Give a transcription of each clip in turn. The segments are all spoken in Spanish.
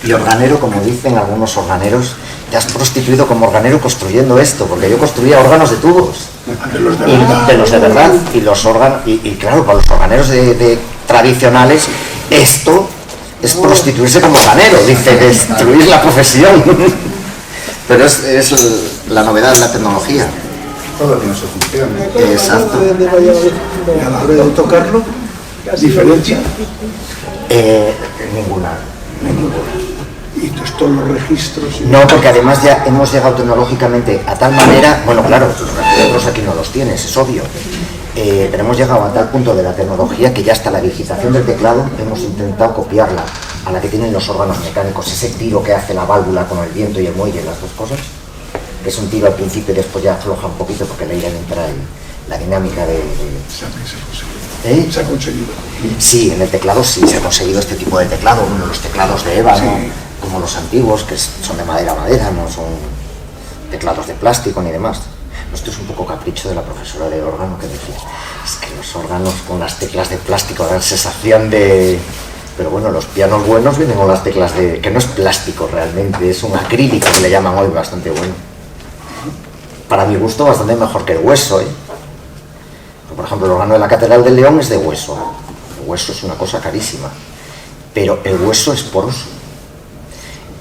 Y organero, como dicen algunos organeros, te has prostituido como organero construyendo esto, porque yo construía órganos de tubos. De los de Y verdad. de los de verdad. Y los órganos, y claro, para los organeros tradicionales, esto es prostituirse como organero, dice, destruir la profesión. Pero es la novedad de la tecnología. Todo tiene su función. Exacto. Y a la hora de tocarlo, diferencia. Ninguna. Y entonces todos los registros. No, porque además ya hemos llegado tecnológicamente a tal manera, bueno, claro, nosotros aquí no los tienes, es obvio, pero hemos llegado a tal punto de la tecnología que ya hasta la digitación del teclado hemos intentado copiarla a la que tienen los órganos mecánicos, ese tiro que hace la válvula con el viento y el muelle, las dos cosas, que es un tiro al principio y después ya afloja un poquito porque le irá a entrar la dinámica de... Se ha conseguido. Sí, en el teclado sí se ha conseguido este tipo de teclado, bueno, los teclados de ébano, Sí. como los antiguos, que son de madera a madera, no son teclados de plástico ni demás. Esto es un poco capricho de la profesora de órgano que decía, es que los órganos con las teclas de plástico dan sensación de... Pero bueno, los pianos buenos vienen con las teclas de... que no es plástico realmente, es un acrílico que le llaman hoy, bastante bueno. Para mi gusto bastante mejor que el hueso, ¿eh? Por ejemplo, el órgano de la Catedral del León es de hueso. El hueso es una cosa carísima, pero el hueso es poroso.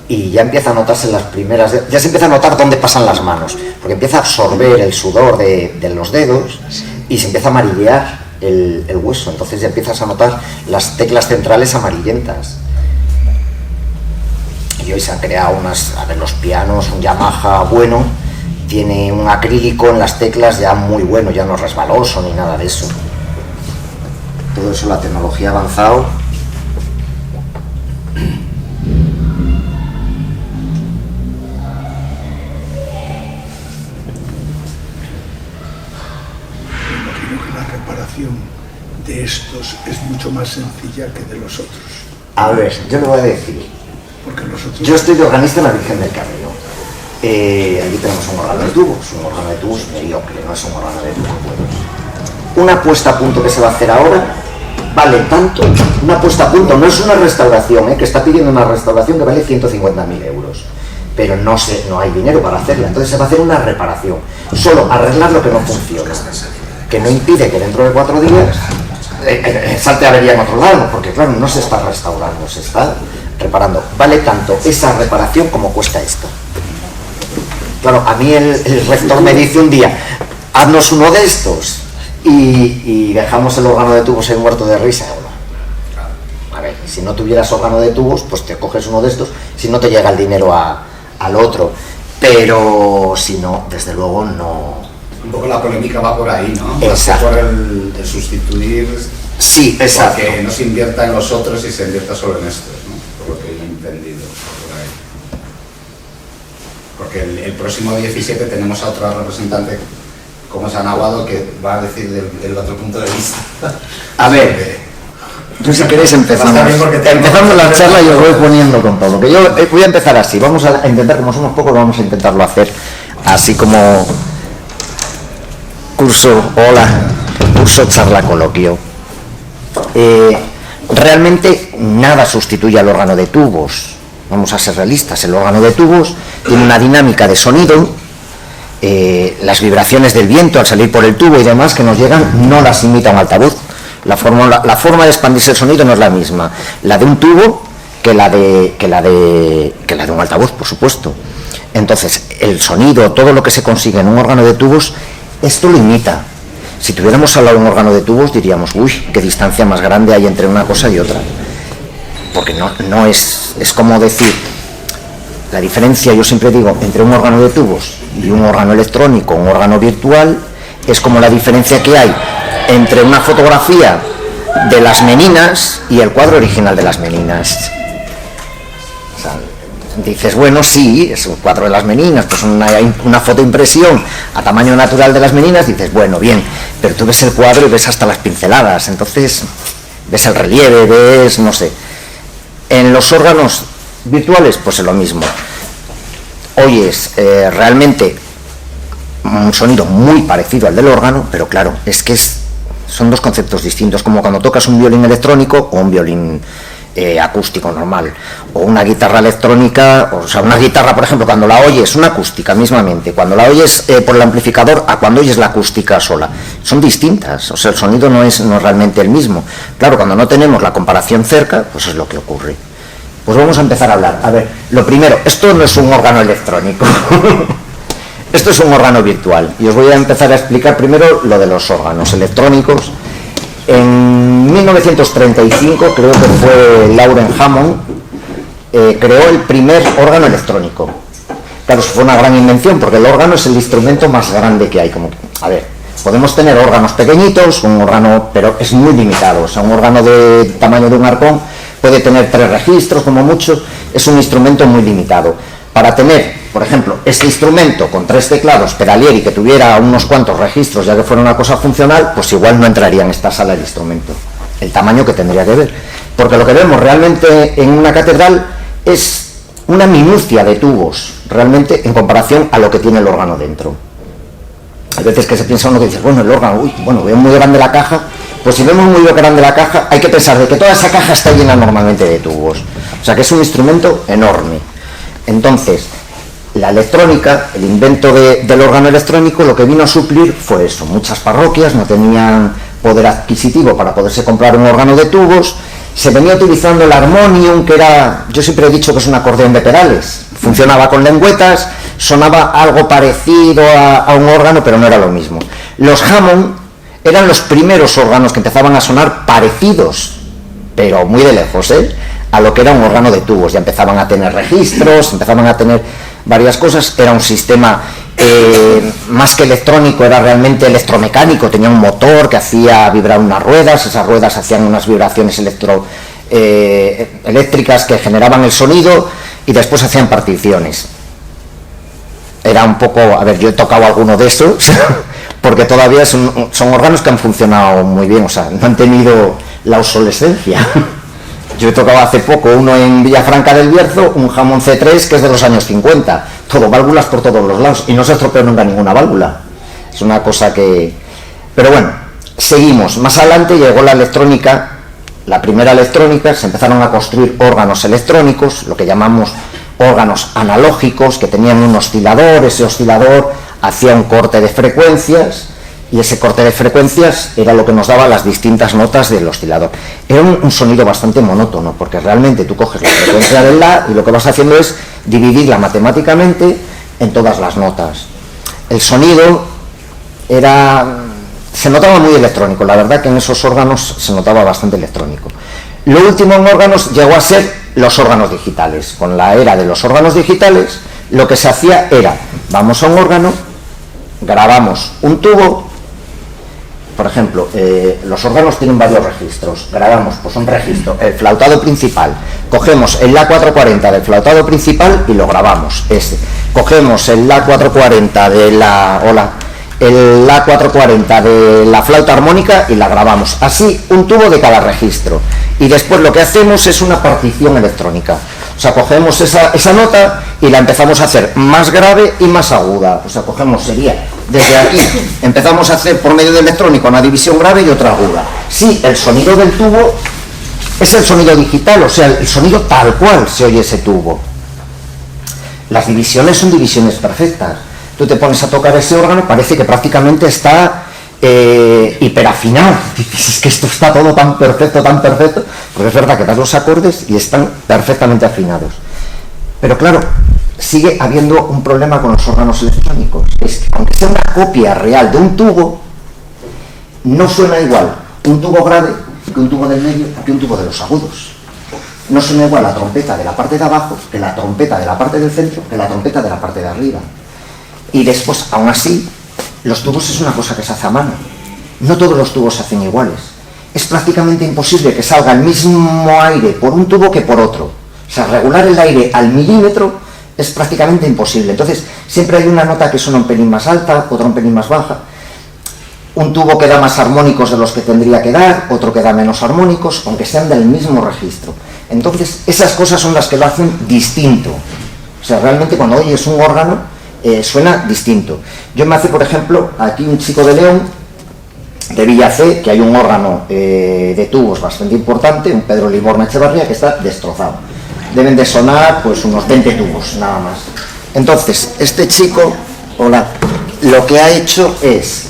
Y ya empieza a notarse en las primeras... Ya se empieza a notar dónde pasan las manos, porque empieza a absorber el sudor de los dedos y se empieza a amarillear el hueso. Entonces ya empiezas a notar las teclas centrales amarillentas. Y hoy se han creado los pianos, un Yamaha bueno, tiene un acrílico en las teclas ya muy bueno, ya no es resbaloso ni nada de eso. Todo eso, la tecnología ha avanzado. Imagino que la reparación de estos es mucho más sencilla que de los otros. A ver, yo le voy a decir. Porque los otros... Yo estoy de organista en la Virgen del Camino. Aquí tenemos un órgano de tubos, mediocre, no es un órgano de tubos buenos. Una puesta a punto que se va a hacer ahora vale tanto, una puesta a punto, no es una restauración, que está pidiendo una restauración que vale 150.000 euros, pero no hay dinero para hacerla, entonces se va a hacer una reparación, solo arreglar lo que no funciona, que no impide que dentro de 4 días salte avería en otro lado, porque claro, no se está restaurando, se está reparando. Vale tanto esa reparación como cuesta esto. Claro, a mí el rector me dice un día, haznos uno de estos y dejamos el órgano de tubos ahí muerto de risa. Bueno, a ver, si no tuvieras órgano de tubos, pues te coges uno de estos, si no te llega el dinero al otro, pero si no, desde luego no. Un poco la polémica va por ahí, ¿no? Exacto. Por el sustituir, Sí, exacto. que no se invierta en los otros y se invierta solo en estos, ¿no? Por lo que he entendido por ahí. Porque el próximo 17 tenemos a otra representante, como es Ana Aguado, que va a decir del otro punto de vista. A ver, tú si queréis empezamos. Empezamos la charla y os voy poniendo con todo. Que yo voy a empezar así. Vamos a intentar, como somos pocos, vamos a intentarlo hacer así como curso charla coloquio. Realmente nada sustituye al órgano de tubos. Vamos a ser realistas. El órgano de tubos tiene una dinámica de sonido. Las vibraciones del viento al salir por el tubo y demás que nos llegan no las imita un altavoz. La forma de expandirse el sonido no es la misma, la de un tubo que la de un altavoz, por supuesto. Entonces, el sonido, todo lo que se consigue en un órgano de tubos, esto lo imita. Si tuviéramos al lado un órgano de tubos, diríamos, uy, qué distancia más grande hay entre una cosa y otra. Porque no es como decir, la diferencia, yo siempre digo, entre un órgano de tubos y un órgano electrónico, un órgano virtual, es como la diferencia que hay entre una fotografía de las Meninas y el cuadro original de las Meninas. O sea, dices, bueno, sí, es un cuadro de las Meninas, pues una fotoimpresión a tamaño natural de las Meninas, dices, bueno, bien, pero tú ves el cuadro y ves hasta las pinceladas, entonces ves el relieve, ves, no sé. En los órganos virtuales, pues es lo mismo. Oyes realmente un sonido muy parecido al del órgano, pero claro, es que son dos conceptos distintos, como cuando tocas un violín electrónico o un violín acústico normal, o una guitarra electrónica, o sea, una guitarra, por ejemplo, cuando la oyes, una acústica mismamente, cuando la oyes por el amplificador a cuando oyes la acústica sola, son distintas, o sea, el sonido no es realmente el mismo. Claro, cuando no tenemos la comparación cerca, pues es lo que ocurre. Pues vamos a empezar a hablar. A ver, lo primero, esto no es un órgano electrónico, esto es un órgano virtual, y os voy a empezar a explicar primero lo de los órganos electrónicos. En 1935, creo que fue Lauren Hammond, creó el primer órgano electrónico. Claro, eso fue una gran invención, porque el órgano es el instrumento más grande que hay. A ver, podemos tener órganos pequeñitos, un órgano, pero es muy limitado. O sea, un órgano de tamaño de un arcón puede tener 3 registros, como mucho, es un instrumento muy limitado. Para tener, por ejemplo, este instrumento con 3 teclados Pedalier y que tuviera unos cuantos registros, ya que fuera una cosa funcional, pues igual no entraría en esta sala el instrumento, el tamaño que tendría que ver. Porque lo que vemos realmente en una catedral es una minucia de tubos, realmente, en comparación a lo que tiene el órgano dentro. Hay veces que se piensa uno que dice, bueno, el órgano, veo muy grande la caja. Pues si vemos muy grande la caja, hay que pensar de que toda esa caja está llena normalmente de tubos. O sea que es un instrumento enorme. Entonces, la electrónica, el invento del órgano electrónico, lo que vino a suplir fue eso. Muchas parroquias no tenían poder adquisitivo para poderse comprar un órgano de tubos. Se venía utilizando el armonium, que era, yo siempre he dicho que es un acordeón de pedales. Funcionaba con lengüetas, sonaba algo parecido a un órgano, pero no era lo mismo. Los Hammond eran los primeros órganos que empezaban a sonar parecidos, pero muy de lejos, a lo que era un órgano de tubos. Ya empezaban a tener registros, empezaban a tener varias cosas. Era un sistema más que electrónico, era realmente electromecánico. Tenía un motor que hacía vibrar unas ruedas, esas ruedas hacían unas vibraciones eléctricas que generaban el sonido y después hacían particiones. Era un poco, a ver, yo he tocado alguno de esos porque todavía son órganos que han funcionado muy bien, o sea, no han tenido la obsolescencia. Yo he tocado hace poco uno en Villafranca del Bierzo, un Hammond C3 que es de los años 50, todo válvulas por todos los lados, y no se estropeó nunca ninguna válvula. Es una cosa que... Pero bueno, seguimos. Más adelante llegó la electrónica, la primera electrónica, se empezaron a construir órganos electrónicos, lo que llamamos órganos analógicos, que tenían un oscilador. Ese oscilador hacía un corte de frecuencias, y ese corte de frecuencias era lo que nos daba las distintas notas del oscilador. Era un sonido bastante monótono, porque realmente tú coges la frecuencia del La y lo que vas haciendo es dividirla matemáticamente en todas las notas. El sonido se notaba muy electrónico, la verdad que en esos órganos se notaba bastante electrónico. Lo último en órganos llegó a ser los órganos digitales. Con la era de los órganos digitales, lo que se hacía era, vamos a un órgano, grabamos un tubo. Por ejemplo, los órganos tienen varios registros. Grabamos pues un registro, el flautado principal. Cogemos el La 440 del flautado principal y lo grabamos, ese. Cogemos el La 440 el La 440 de la flauta armónica y la grabamos. Así, un tubo de cada registro. Y después lo que hacemos es una partición electrónica. O sea, cogemos esa nota y la empezamos a hacer más grave y más aguda. O sea, sería desde aquí, empezamos a hacer por medio de electrónica una división grave y otra aguda. Sí, el sonido del tubo es el sonido digital, o sea, el sonido tal cual se oye ese tubo. Las divisiones son divisiones perfectas. Tú te pones a tocar ese órgano, parece que prácticamente está hiperafinado. Dices, es que esto está todo tan perfecto, porque es verdad que das los acordes y están perfectamente afinados. Pero claro, sigue habiendo un problema con los órganos electrónicos, es que aunque sea una copia real de un tubo, no suena igual un tubo grave que un tubo del medio que un tubo de los agudos. No suena igual la trompeta de la parte de abajo que la trompeta de la parte del centro que la trompeta de la parte de arriba. Y después, aún así, los tubos es una cosa que se hace a mano. No todos los tubos se hacen iguales. Es prácticamente imposible que salga el mismo aire por un tubo que por otro. O sea, regular el aire al milímetro es prácticamente imposible. Entonces, siempre hay una nota que suena un pelín más alta, otra un pelín más baja. Un tubo que da más armónicos de los que tendría que dar, otro que da menos armónicos, aunque sean del mismo registro. Entonces, esas cosas son las que lo hacen distinto. O sea, realmente cuando oyes un órgano, suena distinto. Yo me hace, por ejemplo, aquí un chico de León, de Villacé, que hay un órgano de tubos bastante importante, un Pedro Liborna Echevarría, que está destrozado. Deben de sonar pues unos 20 tubos, nada más. Entonces, este chico, lo que ha hecho es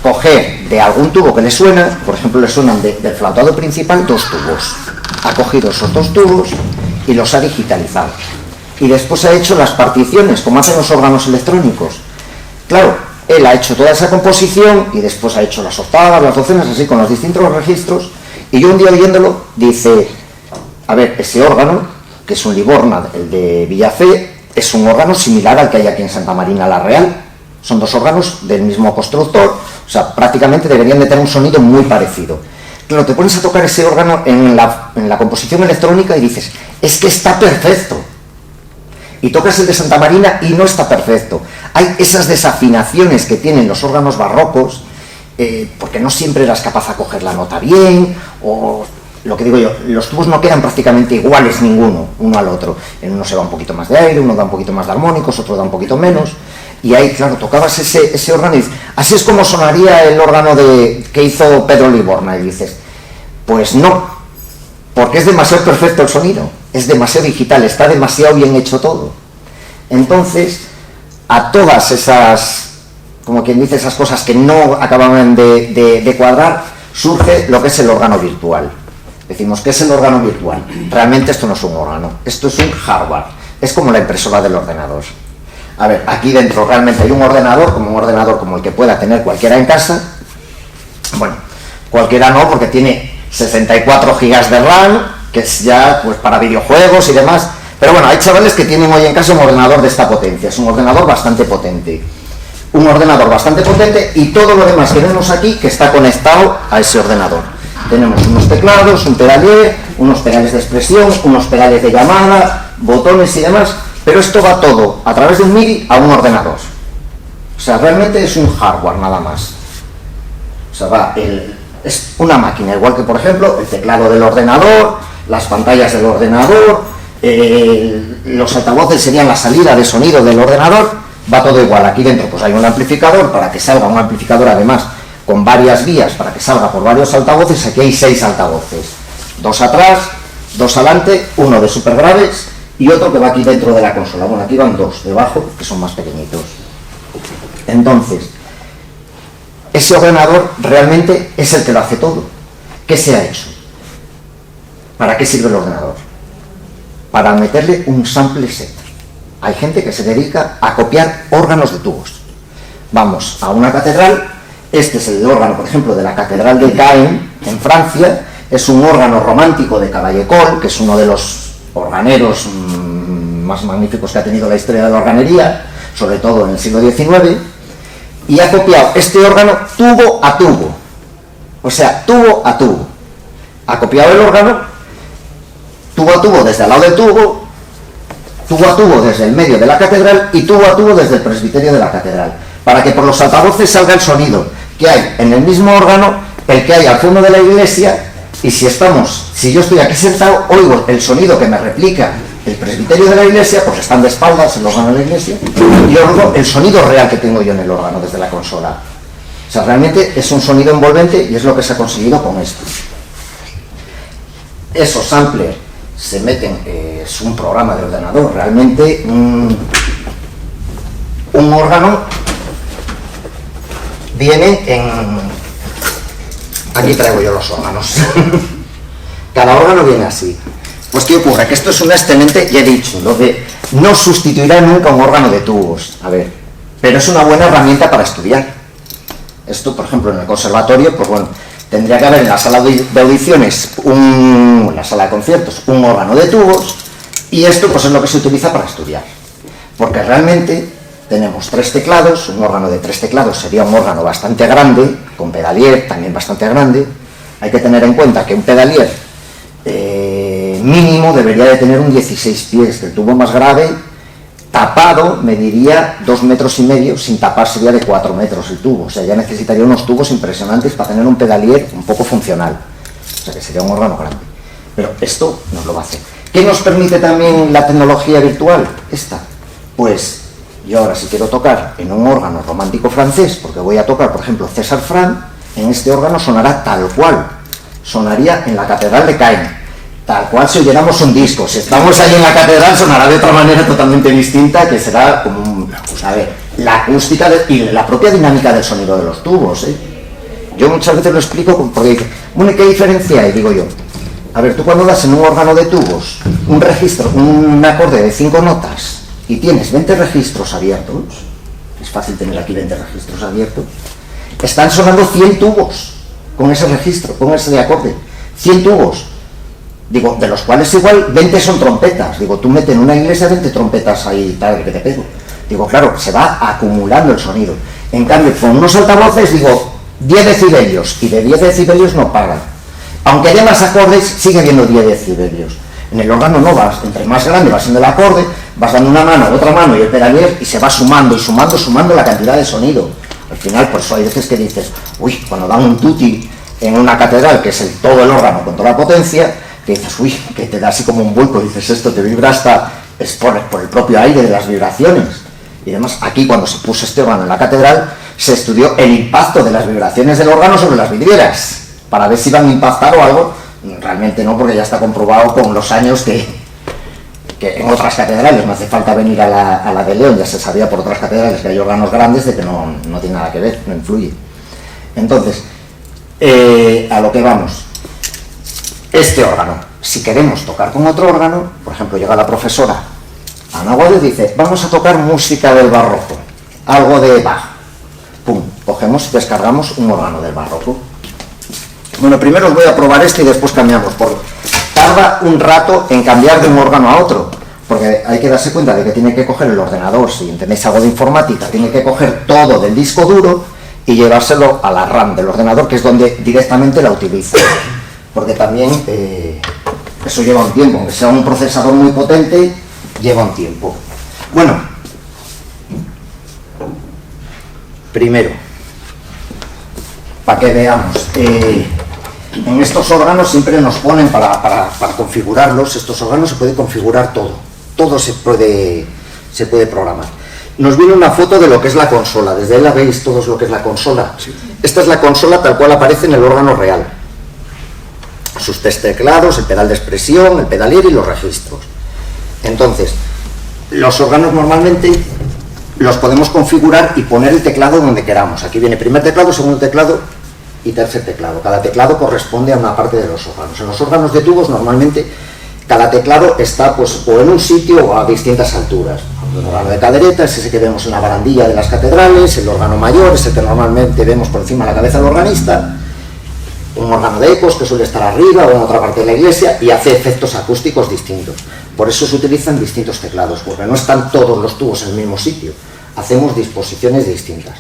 coger de algún tubo que le suena, por ejemplo, le suenan del flautado principal 2 tubos. Ha cogido esos 2 tubos y los ha digitalizado. Y después ha hecho las particiones, como hacen los órganos electrónicos. Claro, él ha hecho toda esa composición y después ha hecho las octavas, las docenas, así con los distintos registros. Y yo un día oyéndolo, dice, a ver, ese órgano, que es un Liborna, el de Villacé, es un órgano similar al que hay aquí en Santa Marina la Real. Son 2 órganos del mismo constructor, o sea, prácticamente deberían de tener un sonido muy parecido. Claro, te pones a tocar ese órgano en la composición electrónica y dices, es que está perfecto. Y tocas el de Santa Marina y no está perfecto. Hay esas desafinaciones que tienen los órganos barrocos, porque no siempre eras capaz de coger la nota bien, o lo que digo yo, los tubos no quedan prácticamente iguales ninguno, uno al otro. En uno se va un poquito más de aire, uno da un poquito más de armónicos, otro da un poquito menos. Y ahí, claro, tocabas ese órgano y dices, así es como sonaría el órgano que hizo Pedro Liborna. Y dices, pues no, porque es demasiado perfecto el sonido, es demasiado digital, está demasiado bien hecho todo. Entonces, a todas esas, como quien dice, esas cosas que no acababan de cuadrar, surge lo que es el órgano virtual. Decimos, ¿qué es el órgano virtual? Realmente esto no es un órgano, esto es un hardware, es como la impresora del ordenador. A ver, aquí dentro realmente hay un ordenador como el que pueda tener cualquiera en casa. Bueno, cualquiera no, porque tiene 64 gigas de RAM, que es ya pues para videojuegos y demás. Pero bueno, hay chavales que tienen hoy en casa un ordenador de esta potencia, es un ordenador bastante potente. Un ordenador bastante potente y todo lo demás que vemos aquí que está conectado a ese ordenador. Tenemos unos teclados, un pedalier, unos pedales de expresión, unos pedales de llamada, botones y demás, pero esto va todo a través de un MIDI a un ordenador. O sea, realmente es un hardware nada más. O sea, es una máquina, igual que por ejemplo el teclado del ordenador, las pantallas del ordenador, los altavoces serían la salida de sonido del ordenador, va todo igual. Aquí dentro pues hay un amplificador, para que salga un amplificador además con varias vías, para que salga por varios altavoces. Aquí hay 6 altavoces, 2 atrás, 2 adelante, uno de super graves y otro que va aquí dentro de la consola. Bueno, aquí van 2 debajo, que son más pequeñitos. Entonces, ese ordenador realmente es el que lo hace todo. ¿Qué se ha hecho? ¿Para qué sirve el ordenador? Para meterle un sample set. Hay gente que se dedica a copiar órganos de tubos. Vamos a una catedral, este es el órgano, por ejemplo, de la catedral de Caen, en Francia, es un órgano romántico de Cavaillé-Coll, que es uno de los organeros más magníficos que ha tenido la historia de la organería, sobre todo en el siglo XIX, y ha copiado este órgano tubo a tubo, o sea, tubo a tubo. Ha copiado el órgano tubo a tubo desde al lado del tubo a tubo desde el medio de la catedral y tubo a tubo desde el presbiterio de la catedral, para que por los altavoces salga el sonido que hay en el mismo órgano, el que hay al fondo de la iglesia, y si yo estoy aquí sentado, oigo el sonido que me replica el presbiterio de la iglesia, pues están de espaldas el órgano de la iglesia, y oigo el sonido real que tengo yo en el órgano desde la consola. O sea, realmente es un sonido envolvente y es lo que se ha conseguido con esto. Esos samplers se meten, es un programa de ordenador, realmente un órgano viene en... Aquí traigo yo los órganos. Cada órgano viene así. Pues ¿qué ocurre? Que esto es una excelente, ya he dicho, lo de no sustituirá nunca un órgano de tubos, a ver, pero es una buena herramienta para estudiar. Esto, por ejemplo, en el conservatorio, pues bueno, tendría que haber en la sala de audiciones, en la sala de conciertos, un órgano de tubos, y esto pues es lo que se utiliza para estudiar. Porque realmente tenemos 3 teclados, un órgano de 3 teclados sería un órgano bastante grande, con pedalier también bastante grande. Hay que tener en cuenta que un pedalier mínimo debería de tener un 16 pies, que el tubo más grave, tapado, mediría 2,5 metros, sin tapar sería de 4 metros el tubo. O sea, ya necesitaría unos tubos impresionantes para tener un pedalier un poco funcional. O sea, que sería un órgano grande. Pero esto nos lo va a hacer. ¿Qué nos permite también la tecnología virtual? Esta. Pues Yo ahora si quiero tocar en un órgano romántico francés, porque voy a tocar, por ejemplo, César Franck, en este órgano sonará tal cual, sonaría en la Catedral de Caen, tal cual si oyéramos un disco. Si estamos ahí en la catedral sonará de otra manera totalmente distinta, que será como la acústica y la propia dinámica del sonido de los tubos, ¿eh? Yo muchas veces lo explico porque dicen, bueno, ¿qué diferencia hay? Digo yo, a ver, tú cuando das en un órgano de tubos un registro, un acorde de 5 notas, y tienes 20 registros abiertos, es fácil tener aquí 20 registros abiertos, están sonando 100 tubos con ese registro, con ese acorde, 100 tubos, digo, de los cuales igual 20 son trompetas, digo, tú metes en una iglesia 20 trompetas ahí, tal, que te pego, digo, claro, se va acumulando el sonido. En cambio, con unos altavoces, digo, 10 decibelios, y de 10 decibelios no paran, aunque haya más acordes, sigue habiendo 10 decibelios. En el órgano no vas, entre más grande va siendo el acorde, vas dando una mano, otra mano y el pedalier y se va sumando y sumando la cantidad de sonido. Al final, por eso hay veces que dices, uy, cuando dan un tutti en una catedral, que es todo el órgano con toda la potencia, que dices, uy, que te da así como un vuelco, dices, esto te vibra hasta, es por el propio aire de las vibraciones. Y además, aquí cuando se puso este órgano en la catedral, se estudió el impacto de las vibraciones del órgano sobre las vidrieras, para ver si iban a impactar o algo. Realmente no, porque ya está comprobado con los años que en otras catedrales, no hace falta venir a la de León, ya se sabía por otras catedrales que hay órganos grandes de que no tiene nada que ver, no influye. Entonces, a lo que vamos, este órgano, si queremos tocar con otro órgano, por ejemplo, llega la profesora Ana Aguado y dice, vamos a tocar música del barroco, algo de Bach, pum, cogemos y descargamos un órgano del barroco. Bueno, primero os voy a probar este y después cambiamos, porque tarda un rato en cambiar de un órgano a otro, porque hay que darse cuenta de que tiene que coger el ordenador, si entendéis algo de informática, tiene que coger todo del disco duro y llevárselo a la RAM del ordenador, que es donde directamente la utiliza, porque también eso lleva un tiempo, aunque sea un procesador muy potente, lleva un tiempo. Bueno, primero, para que veamos, en estos órganos siempre nos ponen para configurarlos, estos órganos se puede configurar todo se puede programar. Nos viene una foto de lo que es la consola, desde ahí la veis todos lo que es la consola. Sí. Esta es la consola tal cual aparece en el órgano real. Sus 3 teclados, el pedal de expresión, el pedalier y los registros. Entonces, los órganos normalmente los podemos configurar y poner el teclado donde queramos. Aquí viene primer teclado, segundo teclado y tercer teclado. Cada teclado corresponde a una parte de los órganos. En los órganos de tubos normalmente cada teclado está pues o en un sitio o a distintas alturas. El órgano de cadereta es ese que vemos en la barandilla de las catedrales, el órgano mayor es el que normalmente vemos por encima de la cabeza del organista, un órgano de ecos que suele estar arriba o en otra parte de la iglesia y hace efectos acústicos distintos. Por eso se utilizan distintos teclados, porque no están todos los tubos en el mismo sitio, hacemos disposiciones distintas.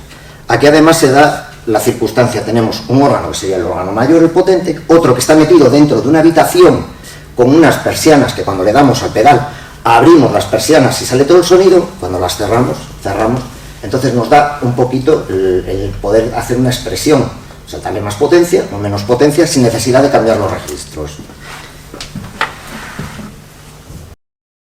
Aquí además se da la circunstancia, tenemos un órgano que sería el órgano mayor, el potente, otro que está metido dentro de una habitación con unas persianas que cuando le damos al pedal abrimos las persianas y sale todo el sonido, cuando las cerramos, entonces nos da un poquito el poder hacer una expresión, o sea, darle más potencia o menos potencia sin necesidad de cambiar los registros.